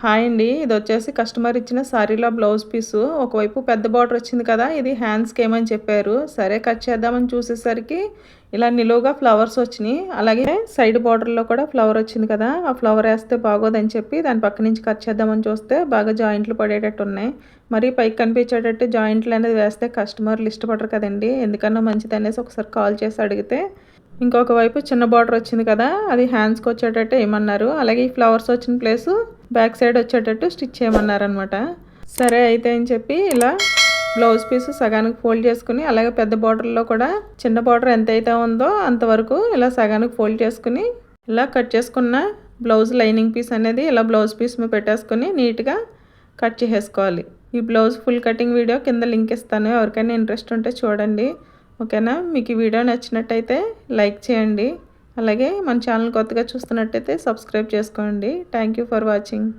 Hi అండి. ఇదొచ్చేసి customer ఇచ్చిన సారీలో బ్లౌజ్ పీసు. ఒకవైపు పెద్ద బార్డర్ వచ్చింది కదా! ఇది హ్యాండ్స్‌కి ఏయమని చెప్పారు. సరే కట్ చేద్దామని చూసేసరికి ఇలా నిలువుగా ఫ్లవర్స్ వచ్చినియి. అలాగే సైడ్ బార్డర్‌లో కూడా ఫ్లవర్ వచ్చింది కదా! ఆ ఫ్లవర్ ఏస్తే బాగోదని చెప్పి దాని పక్క నుంచి కట్ చేద్దామని చూస్తే బాగా జాయింట్లు పడేటట్టు ఉన్నాయి. మరీ పైకి కనిపించేటట్టు జాయింట్లు అనేది వేస్తే కస్టమర్లు ఇష్టపడరు కదండీ! ఎందుకన్నా మంచిదనేసి ఒకసారి కాల్ చేసి అడిగితే ఇంకొక వైపు చిన్న బార్డర్ వచ్చింది కదా! అది హ్యాండ్స్‌కి వచ్చేటట్టు ఏయమన్నారు. అలాగే ఈ ఫ్లవర్స్ వచ్చిన ప్లేసు బ్యాక్ సైడ్ వచ్చేటట్టు స్టిచ్ చేయమన్నారనమాట. సరే అయితే అని చెప్పి ఇలా బ్లౌజ్ పీస్ సగానికి ఫోల్డ్ చేసుకుని, అలాగే పెద్ద బార్డర్‌లో కూడా చిన్న బార్డర్ ఎంతైతే ఉందో అంతవరకు ఇలా సగానికి ఫోల్డ్ చేసుకుని, ఇలా కట్ చేసుకున్న బ్లౌజ్ లైనింగ్ పీస్ అనేది ఇలా బ్లౌజ్ పీస్ మీద పెట్టేసుకొని నీట్‌గా కట్ చేసేసుకోవాలి. ఈ బ్లౌజ్ ఫుల్ కటింగ్ వీడియో కింద లింక్ ఇస్తాను. ఎవరికైనా ఇంట్రెస్ట్ ఉంటే చూడండి. ఓకేనా? మీకు ఈ వీడియో నచ్చినట్టయితే లైక్ చేయండి. అలాగే మన ఛానల్ కొత్తగా చూస్తున్నట్టయితే సబ్స్క్రైబ్ చేసుకోండి. Thank you for watching.